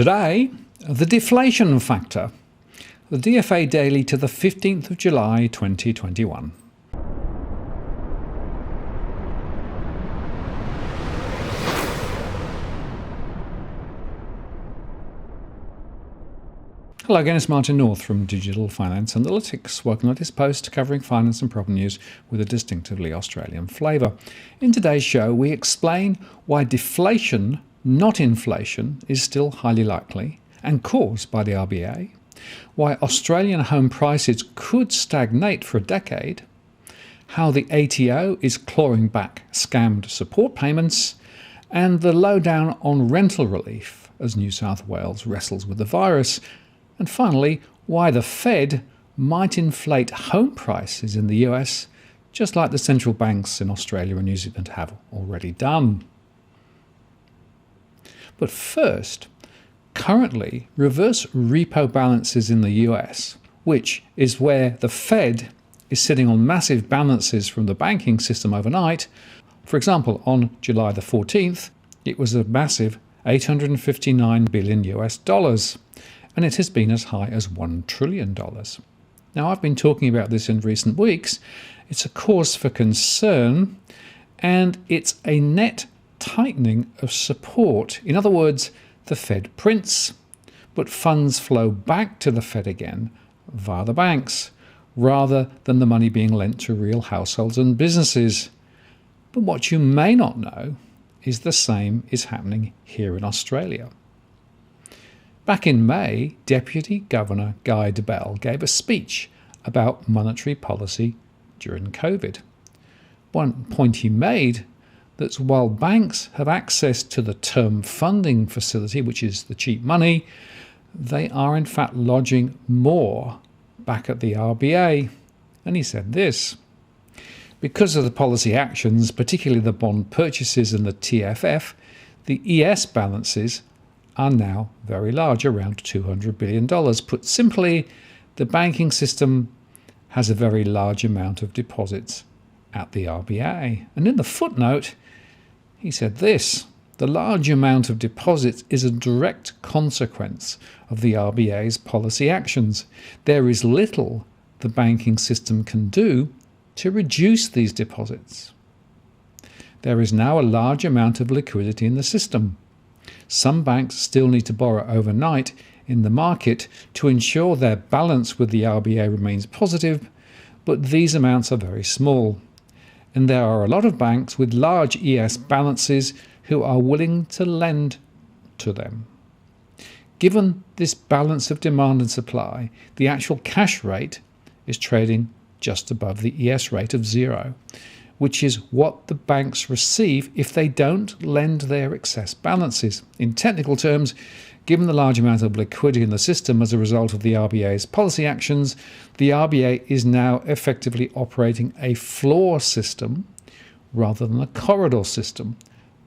Today, the deflation factor, the DFA daily to the 15th of July 2021. Hello again, it's Martin North from Digital Finance Analytics. Welcome to this post covering finance and property news with a distinctively Australian flavour. In today's show, we explain why deflation, not inflation, is still highly likely and caused by the RBA, why Australian home prices could stagnate for a decade, how the ATO is clawing back scammed support payments, and the lowdown on rental relief as New South Wales wrestles with the virus, and finally, why the Fed might inflate home prices in the US, just like the central banks in Australia and New Zealand have already done. But first, currently, reverse repo balances in the US, which is where the Fed is sitting on massive balances from the banking system overnight. For example, on July the 14th, it was a massive $859 billion US dollars. And it has been as high as $1 trillion. Now, I've been talking about this in recent weeks. It's a cause for concern, and it's a net tightening of support. In other words, the Fed prints, but funds flow back to the Fed again via the banks, rather than the money being lent to real households and businesses. But what you may not know is the same is happening here in Australia. Back in May, Deputy Governor Guy Debelle gave a speech about monetary policy during COVID. One point he made that while banks have access to the term funding facility, which is the cheap money, they are in fact lodging more back at the RBA. And he said this: because of the policy actions, particularly the bond purchases and the TFF, the ES balances are now very large, around $200 billion. Put simply, the banking system has a very large amount of deposits at the RBA. And in the footnote, he said this: the large amount of deposits is a direct consequence of the RBA's policy actions. There is little the banking system can do to reduce these deposits. There is now a large amount of liquidity in the system. Some banks still need to borrow overnight in the market to ensure their balance with the RBA remains positive, but these amounts are very small. And there are a lot of banks with large ES balances who are willing to lend to them. Given this balance of demand and supply, the actual cash rate is trading just above the ES rate of 0, which is what the banks receive if they don't lend their excess balances. In technical terms, given the large amount of liquidity in the system as a result of the RBA's policy actions, the RBA is now effectively operating a floor system rather than a corridor system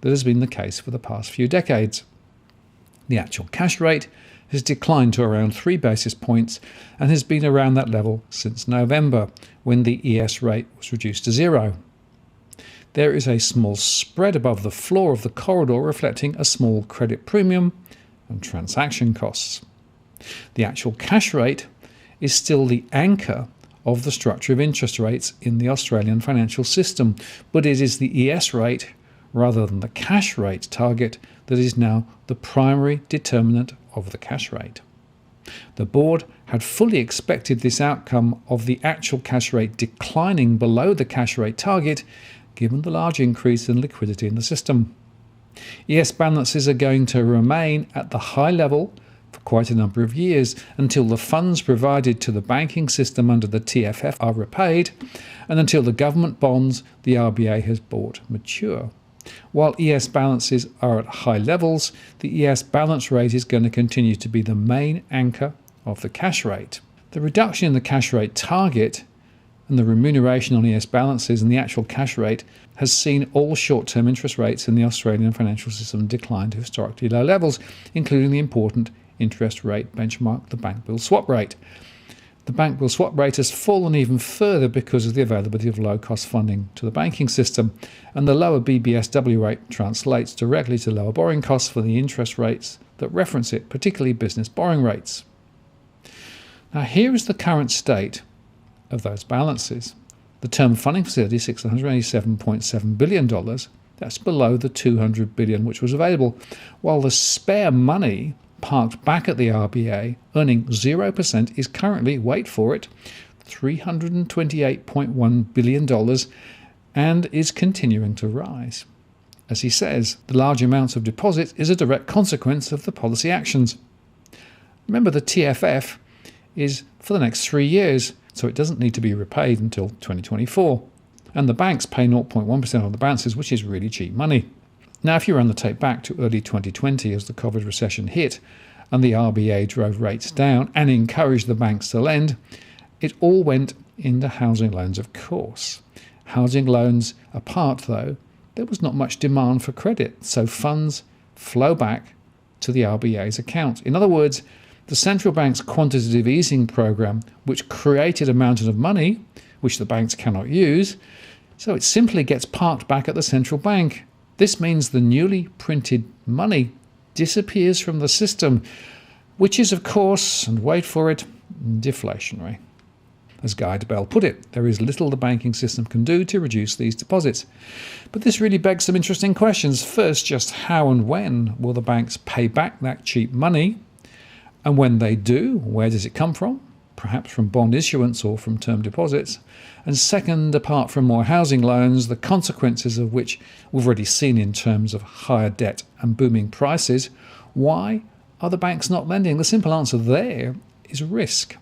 that has been the case for the past few decades. The actual cash rate has declined to around 3 basis points and has been around that level since November, when the ES rate was reduced to 0. There is a small spread above the floor of the corridor reflecting a small credit premium and transaction costs. The actual cash rate is still the anchor of the structure of interest rates in the Australian financial system, but it is the ES rate rather than the cash rate target that is now the primary determinant of the cash rate. The board had fully expected this outcome of the actual cash rate declining below the cash rate target, given the large increase in liquidity in the system. ES balances are going to remain at the high level for quite a number of years until the funds provided to the banking system under the TFF are repaid and until the government bonds the RBA has bought mature. While ES balances are at high levels, the ES balance rate is going to continue to be the main anchor of the cash rate. The reduction in the cash rate target and the remuneration on ES balances and the actual cash rate has seen all short-term interest rates in the Australian financial system decline to historically low levels, including the important interest rate benchmark, the bank bill swap rate. The bank bill swap rate has fallen even further because of the availability of low-cost funding to the banking system, and the lower BBSW rate translates directly to lower borrowing costs for the interest rates that reference it, particularly business borrowing rates. Now here is the current state of those balances. The term funding facility is $687.7 billion. That's below the $200 billion which was available, while the spare money parked back at the RBA, earning 0%, is currently, wait for it, $328.1 billion and is continuing to rise. As he says, the large amounts of deposits is a direct consequence of the policy actions. Remember, the TFF is for the next 3 years, so it doesn't need to be repaid until 2024. And the banks pay 0.1% of the balances, which is really cheap money. Now, if you run the tape back to early 2020 as the COVID recession hit and the RBA drove rates down and encouraged the banks to lend, it all went into housing loans, of course. Housing loans apart, though, there was not much demand for credit, so funds flow back to the RBA's account. In other words, the central bank's quantitative easing program, which created a mountain of money, which the banks cannot use, so it simply gets parked back at the central bank. This means the newly printed money disappears from the system, which is, of course, and wait for it, deflationary. As Guy Debelle put it, there is little the banking system can do to reduce these deposits. But this really begs some interesting questions. First, just how and when will the banks pay back that cheap money? And when they do, where does it come from? Perhaps from bond issuance or from term deposits. And second, apart from more housing loans, the consequences of which we've already seen in terms of higher debt and booming prices, why are the banks not lending? The simple answer there is risk.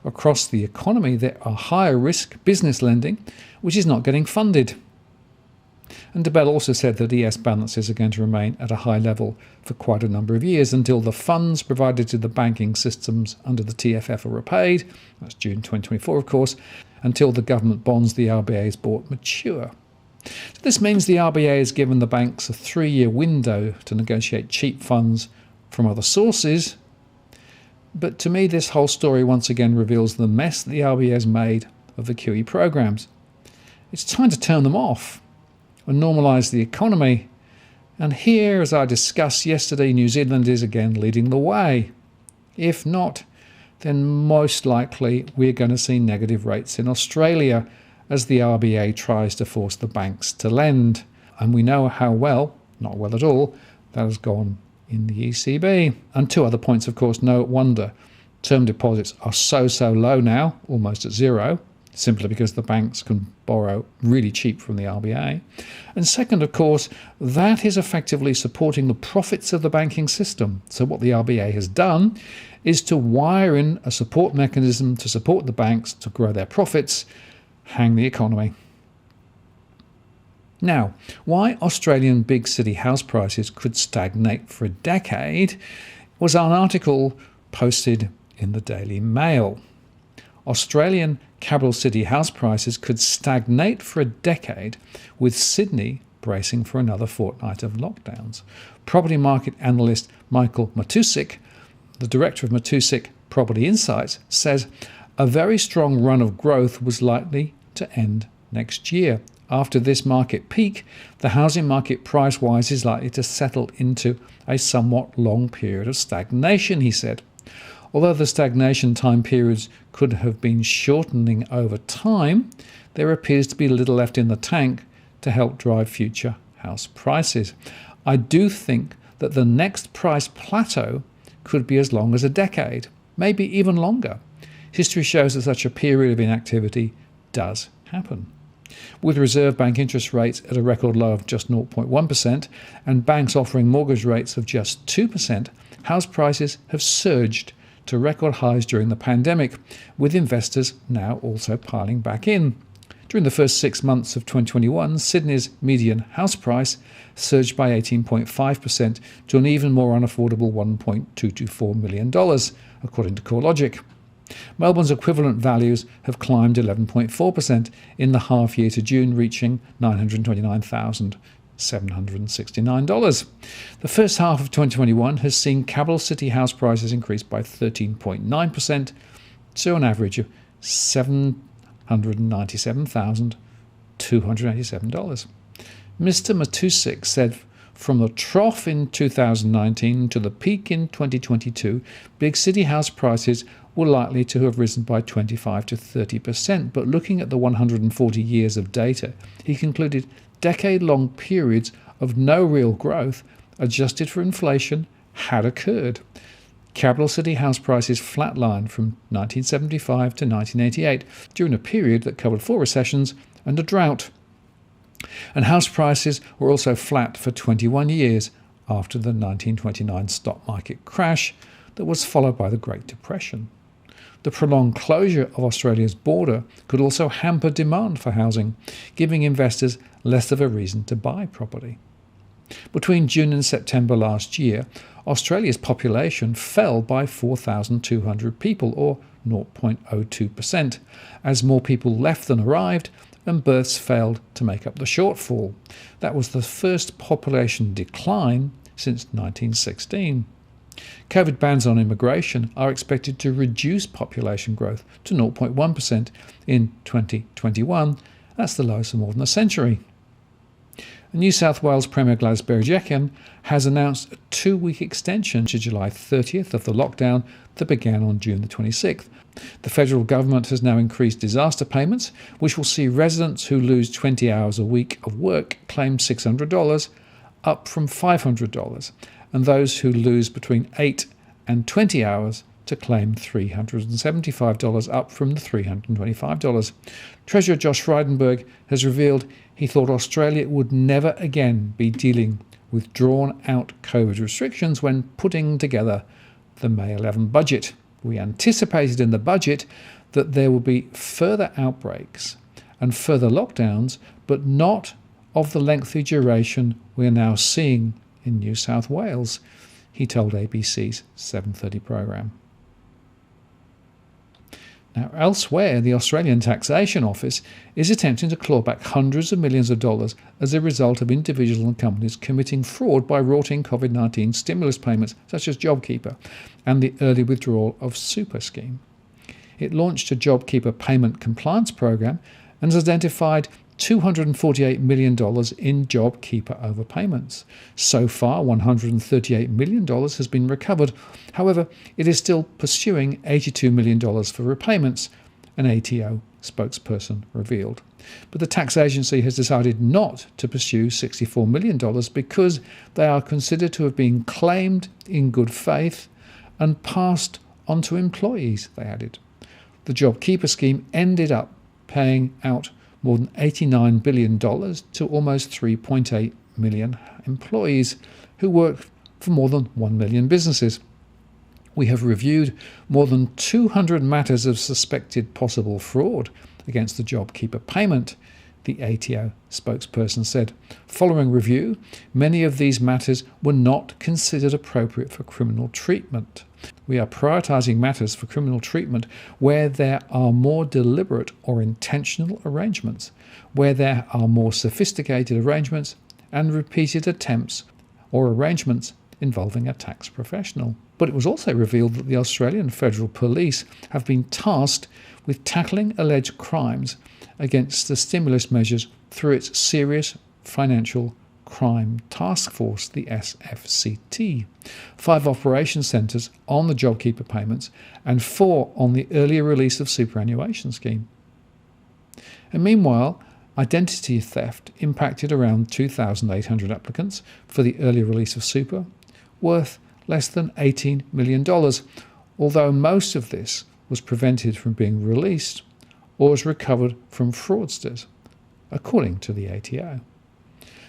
Across the economy, there are higher risk business lending, which is not getting funded. And Debelle also said that ES balances are going to remain at a high level for quite a number of years until the funds provided to the banking systems under the TFF are repaid, that's June 2024 of course, until the government bonds the RBA has bought mature. So this means the RBA has given the banks a 3-year window to negotiate cheap funds from other sources. But to me, this whole story once again reveals the mess that the RBA has made of the QE programs. It's time to turn them off and normalise the economy. And here, as I discussed yesterday, New Zealand is again leading the way. If not, then most likely we're going to see negative rates in Australia as the RBA tries to force the banks to lend. And we know how well, not well at all, that has gone in the ECB. And two other points, of course, no wonder term deposits are so low now, almost at zero, simply because the banks can borrow really cheap from the RBA. And second, of course, that is effectively supporting the profits of the banking system. So what the RBA has done is to wire in a support mechanism to support the banks to grow their profits, hang the economy. Now, why Australian big city house prices could stagnate for a decade was an article posted in the Daily Mail. Australian capital city house prices could stagnate for a decade, with Sydney bracing for another fortnight of lockdowns. Property market analyst Michael Matusik, the director of Matusik Property Insights, says a very strong run of growth was likely to end next year. After this market peak, the housing market price-wise is likely to settle into a somewhat long period of stagnation, he said. Although the stagnation time periods could have been shortening over time, there appears to be little left in the tank to help drive future house prices. I do think that the next price plateau could be as long as a decade, maybe even longer. History shows that such a period of inactivity does happen. With Reserve Bank interest rates at a record low of just 0.1% and banks offering mortgage rates of just 2%, house prices have surged to record highs during the pandemic, with investors now also piling back in. During the first 6 months of 2021, Sydney's median house price surged by 18.5% to an even more unaffordable $1.224 million, according to CoreLogic. Melbourne's equivalent values have climbed 11.4% in the half year to June, reaching $929,769. The first half of 2021 has seen capital city house prices increase by 13.9%, to an average of $797,287. Mr. Matusik said, from the trough in 2019 to the peak in 2022, big city house prices were likely to have risen by 25 to 30%, but looking at the 140 years of data, he concluded decade-long periods of no real growth, adjusted for inflation, had occurred. Capital city house prices flatlined from 1975 to 1988 during a period that covered 4 recessions and a drought. And house prices were also flat for 21 years after the 1929 stock market crash that was followed by the Great Depression. The prolonged closure of Australia's border could also hamper demand for housing, giving investors less of a reason to buy property. Between June and September last year, Australia's population fell by 4,200 people, or 0.02%, as more people left than arrived and births failed to make up the shortfall. That was the first population decline since 1916. COVID bans on immigration are expected to reduce population growth to 0.1% in 2021. That's the lowest for more than a century. New South Wales Premier Gladys Berejiklian has announced a 2-week extension to July 30th of the lockdown that began on June the 26th. The federal government has now increased disaster payments, which will see residents who lose 20 hours a week of work claim $600, up from $500, and those who lose between 8 and 20 hours to claim $375, up from the $325. Treasurer Josh Frydenberg has revealed he thought Australia would never again be dealing with drawn-out COVID restrictions when putting together the May 11 budget. We anticipated in the budget that there will be further outbreaks and further lockdowns, but not of the lengthy duration we are now seeing in New South Wales, he told ABC's 7:30 programme. Now, elsewhere, the Australian Taxation Office is attempting to claw back hundreds of millions of dollars as a result of individuals and companies committing fraud by rorting COVID-19 stimulus payments such as JobKeeper and the early withdrawal of Super Scheme. It launched a JobKeeper payment compliance program and has identified $248 million in JobKeeper overpayments. So far, $138 million has been recovered. However, it is still pursuing $82 million for repayments, an ATO spokesperson revealed. But the tax agency has decided not to pursue $64 million because they are considered to have been claimed in good faith and passed on to employees, they added. The JobKeeper scheme ended up paying out more than $89 billion to almost 3.8 million employees who work for more than 1 million businesses. We have reviewed more than 200 matters of suspected possible fraud against the JobKeeper payment, the ATO spokesperson said. Following review, many of these matters were not considered appropriate for criminal treatment. We are prioritising matters for criminal treatment where there are more deliberate or intentional arrangements, where there are more sophisticated arrangements and repeated attempts or arrangements involving a tax professional. But it was also revealed that the Australian Federal Police have been tasked with tackling alleged crimes against the stimulus measures through its Serious Financial Crime Task Force, the SFCT. 5 operation centres on the JobKeeper payments and 4 on the earlier release of superannuation scheme. And meanwhile, identity theft impacted around 2,800 applicants for the early release of super, worth less than $18 million, although most of this was prevented from being released or was recovered from fraudsters, according to the ATO.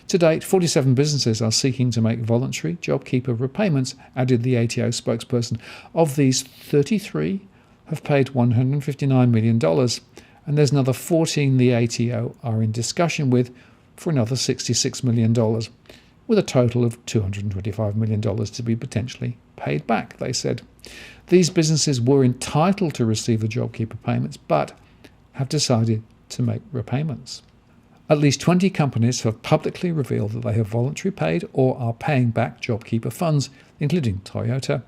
To date, 47 businesses are seeking to make voluntary JobKeeper repayments, added the ATO spokesperson. Of these, 33 have paid $159 million, and there's another 14 the ATO are in discussion with for another $66 million, with a total of $225 million to be potentially paid back, they said. These businesses were entitled to receive the JobKeeper payments, but have decided to make repayments. At least 20 companies have publicly revealed that they have voluntarily paid or are paying back JobKeeper funds, including Toyota,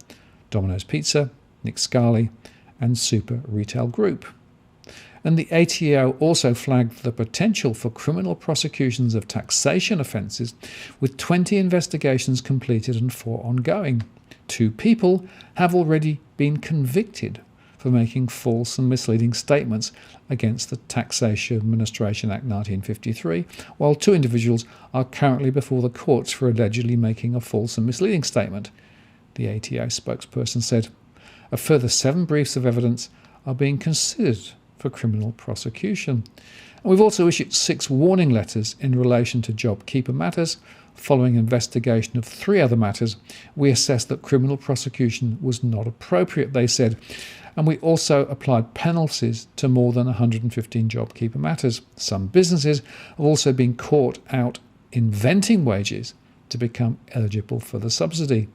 Domino's Pizza, Nick Scali, and super retail group. And the ATO also flagged the potential for criminal prosecutions of taxation offences, with 20 investigations completed and 4 ongoing. 2 people have already been convicted for making false and misleading statements against the Taxation Administration Act 1953, while 2 individuals are currently before the courts for allegedly making a false and misleading statement, the ATO spokesperson said. A further 7 briefs of evidence are being considered for criminal prosecution. And we've also issued 6 warning letters in relation to JobKeeper matters. Following investigation of 3 other matters, we assessed that criminal prosecution was not appropriate, they said, and we also applied penalties to more than 115 JobKeeper matters. Some businesses have also been caught out inventing wages to become eligible for the subsidy.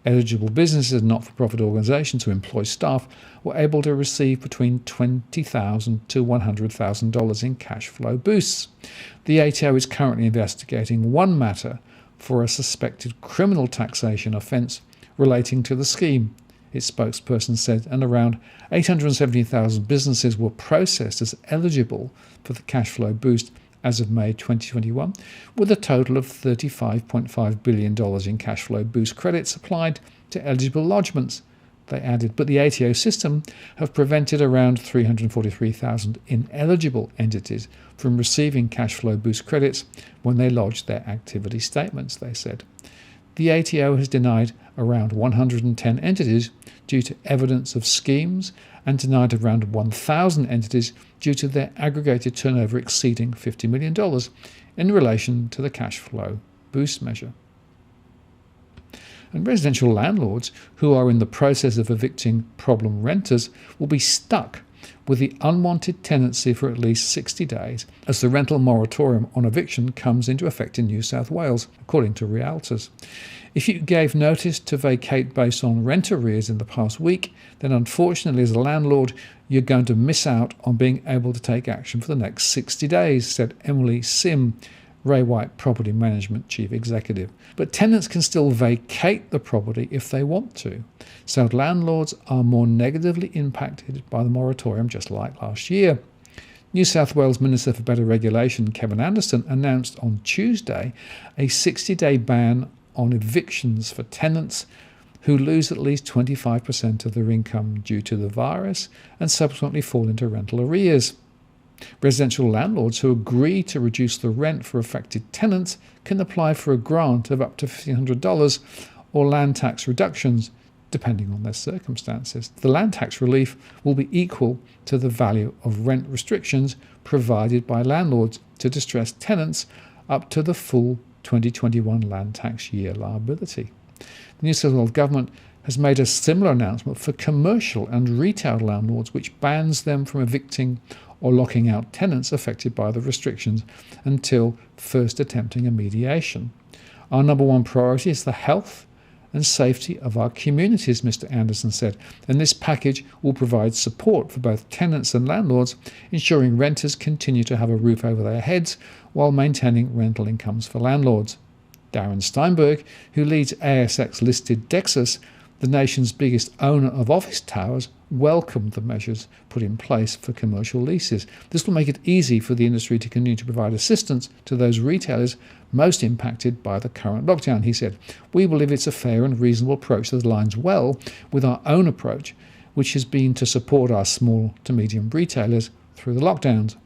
Eligible businesses and not-for-profit organisations who employ staff were able to receive between $20,000 to $100,000 in cash flow boosts. The ATO is currently investigating 1 matter for a suspected criminal taxation offence relating to the scheme, its spokesperson said, and around 870,000 businesses were processed as eligible for the cash flow boost as of May 2021, with a total of $35.5 billion in cash flow boost credits applied to eligible lodgements, they added. But the ATO system have prevented around 343,000 ineligible entities from receiving cash flow boost credits when they lodged their activity statements, they said. The ATO has denied around 110 entities due to evidence of schemes and denied around 1,000 entities due to their aggregated turnover exceeding $50 million in relation to the cash flow boost measure. And residential landlords who are in the process of evicting problem renters will be stuck with the unwanted tenancy for at least 60 days as the rental moratorium on eviction comes into effect in New South Wales, according to realtors. If you gave notice to vacate based on rent arrears in the past week, then unfortunately as a landlord you're going to miss out on being able to take action for the next 60 days, said Emily Sim, Ray White Property Management Chief Executive. But tenants can still vacate the property if they want to. So landlords are more negatively impacted by the moratorium, just like last year. New South Wales Minister for Better Regulation, Kevin Anderson, announced on Tuesday a 60-day ban on evictions for tenants who lose at least 25% of their income due to the virus and subsequently fall into rental arrears. Residential landlords who agree to reduce the rent for affected tenants can apply for a grant of up to $1,500 or land tax reductions, depending on their circumstances. The land tax relief will be equal to the value of rent restrictions provided by landlords to distressed tenants up to the full 2021 land tax year liability. The New South Wales Government has made a similar announcement for commercial and retail landlords, which bans them from evicting or locking out tenants affected by the restrictions until first attempting a mediation. Our number 1 priority is the health and safety of our communities, Mr. Anderson said, and this package will provide support for both tenants and landlords, ensuring renters continue to have a roof over their heads while maintaining rental incomes for landlords. Darren Steinberg, who leads ASX-listed Dexus, the nation's biggest owner of office towers, welcomed the measures put in place for commercial leases. This will make it easy for the industry to continue to provide assistance to those retailers most impacted by the current lockdown, he said. We believe it's a fair and reasonable approach that aligns well with our own approach, which has been to support our small to medium retailers through the lockdowns.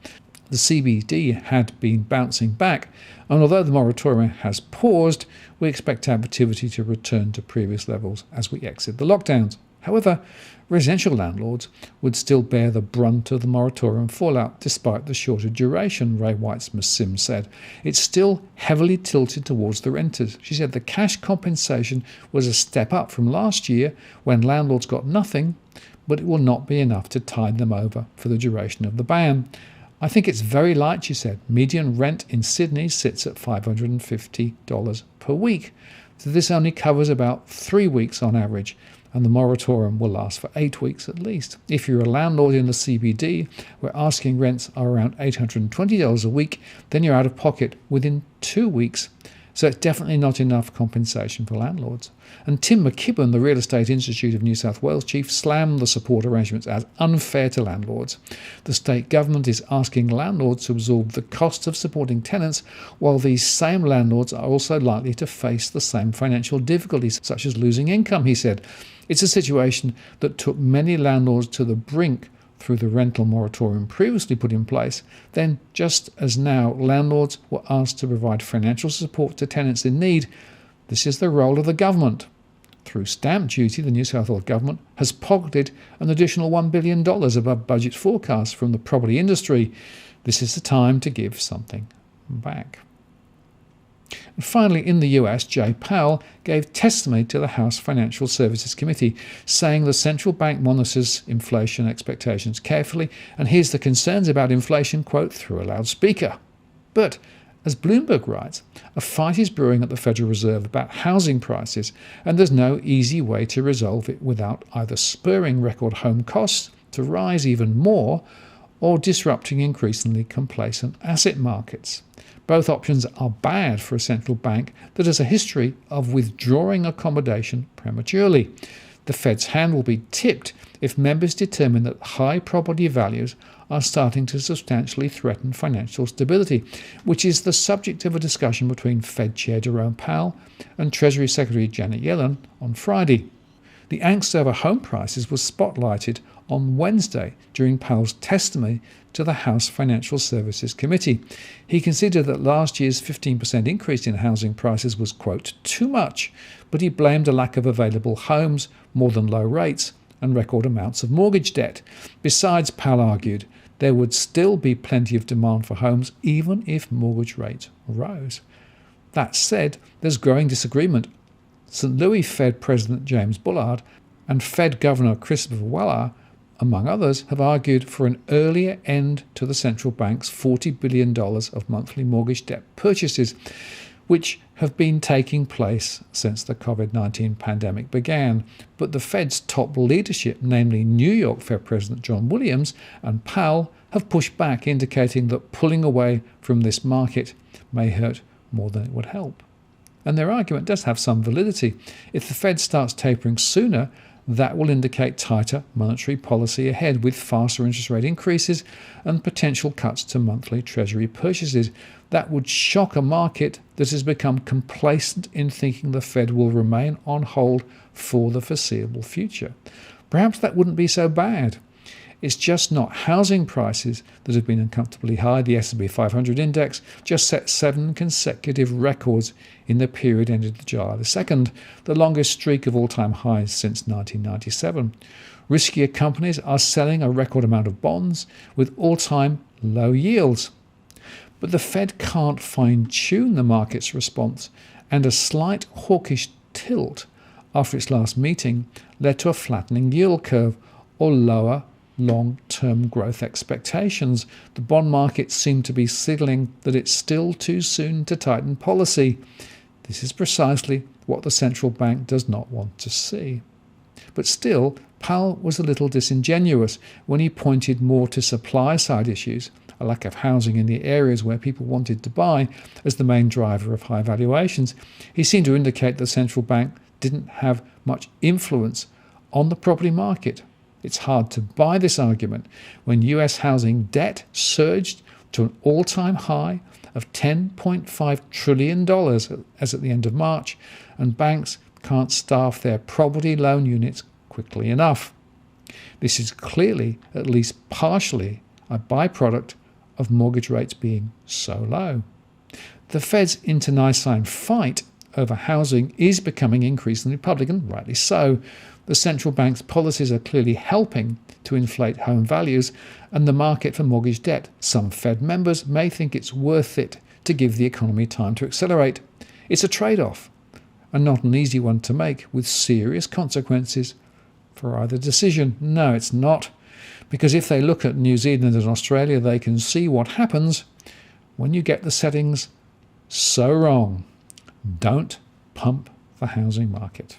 The CBD had been bouncing back, and although the moratorium has paused, we expect activity to return to previous levels as we exit the lockdowns. However, residential landlords would still bear the brunt of the moratorium fallout despite the shorter duration, Ray White-Sim said. It's still heavily tilted towards the renters. She said the cash compensation was a step up from last year when landlords got nothing, but it will not be enough to tide them over for the duration of the ban. I think it's very light, she said. Median rent in Sydney sits at $550 per week. So this only covers about 3 weeks on average, and the moratorium will last for 8 weeks at least. If you're a landlord in the CBD where asking rents are around $820 a week, then you're out of pocket within 2 weeks. So it's definitely not enough compensation for landlords. And Tim McKibben, the Real Estate Institute of New South Wales chief, slammed the support arrangements as unfair to landlords. The state government is asking landlords to absorb the cost of supporting tenants, while these same landlords are also likely to face the same financial difficulties, such as losing income, he said. It's a situation that took many landlords to the brink through the rental moratorium previously put in place. Then, just as now landlords were asked to provide financial support to tenants in need, this is the role of the government. Through stamp duty, the New South Wales government has pocketed an additional $1 billion above budget forecasts from the property industry. This is the time to give something back. And finally, in the US, Jay Powell gave testimony to the House Financial Services Committee, saying the central bank monitors inflation expectations carefully and hears the concerns about inflation, quote, through a loudspeaker. But, as Bloomberg writes, a fight is brewing at the Federal Reserve about housing prices, and there's no easy way to resolve it without either spurring record home costs to rise even more or disrupting increasingly complacent asset markets. Both options are bad for a central bank that has a history of withdrawing accommodation prematurely. The Fed's hand will be tipped if members determine that high property values are starting to substantially threaten financial stability, which is the subject of a discussion between Fed Chair Jerome Powell and Treasury Secretary Janet Yellen on Friday. The angst over home prices was spotlighted on Wednesday during Powell's testimony to the House Financial Services Committee. He considered that last year's 15% increase in housing prices was, quote, too much, but he blamed a lack of available homes, more than low rates, and record amounts of mortgage debt. Besides, Powell argued, there would still be plenty of demand for homes even if mortgage rates rose. That said, there's growing disagreement. St. Louis Fed President James Bullard and Fed Governor Christopher Waller, among others, have argued for an earlier end to the central bank's $40 billion of monthly mortgage debt purchases, which have been taking place since the COVID-19 pandemic began. But the Fed's top leadership, namely New York Fed President John Williams and Powell, have pushed back, indicating that pulling away from this market may hurt more than it would help. And their argument does have some validity. If the Fed starts tapering sooner, that will indicate tighter monetary policy ahead, with faster interest rate increases and potential cuts to monthly Treasury purchases. That would shock a market that has become complacent in thinking the Fed will remain on hold for the foreseeable future. Perhaps that wouldn't be so bad. It's just not housing prices that have been uncomfortably high. The S&P 500 index just set 7 consecutive records in the period ended July the 2nd, the longest streak of all-time highs since 1997. Riskier companies are selling a record amount of bonds with all-time low yields. But the Fed can't fine-tune the market's response, and a slight hawkish tilt after its last meeting led to a flattening yield curve or lower long-term growth expectations. The bond market seemed to be signaling that it's still too soon to tighten policy. This is precisely what the central bank does not want to see. But still, Powell was a little disingenuous when he pointed more to supply-side issues, a lack of housing in the areas where people wanted to buy, as the main driver of high valuations. He seemed to indicate the central bank didn't have much influence on the property market. It's hard to buy this argument when US housing debt surged to an all-time high of $10.5 trillion as at the end of March, and banks can't staff their property loan units quickly enough. This is clearly, at least partially, a byproduct of mortgage rates being so low. The Fed's internecine fight over housing is becoming increasingly public, and rightly so. The central bank's policies are clearly helping to inflate home values and the market for mortgage debt. Some Fed members may think it's worth it to give the economy time to accelerate. It's a trade-off, and not an easy one to make, with serious consequences for either decision. No, it's not, because if they look at New Zealand and Australia, they can see what happens when you get the settings so wrong. Don't pump the housing market.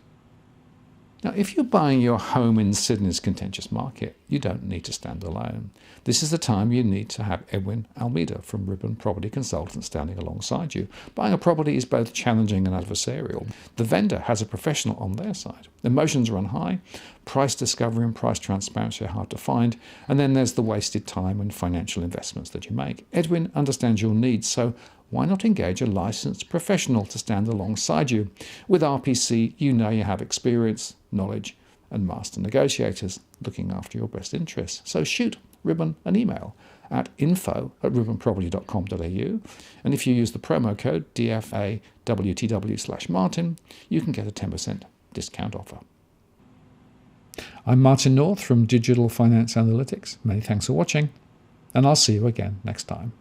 Now, if you're buying your home in Sydney's contentious market, you don't need to stand alone. This is the time you need to have Edwin Almeida from Ribbon Property Consultants standing alongside you. Buying a property is both challenging and adversarial. The vendor has a professional on their side. Emotions run high, price discovery and price transparency are hard to find, and then there's the wasted time and financial investments that you make. Edwin understands your needs, so why not engage a licensed professional to stand alongside you? With RPC, you know you have experience, knowledge, and master negotiators looking after your best interests. So shoot Ribbon an email at info@ribbonproperty.com.au, and if you use the promo code DFAWTW/Martin, you can get a 10% discount offer. I'm Martin North from Digital Finance Analytics. Many thanks for watching, and I'll see you again next time.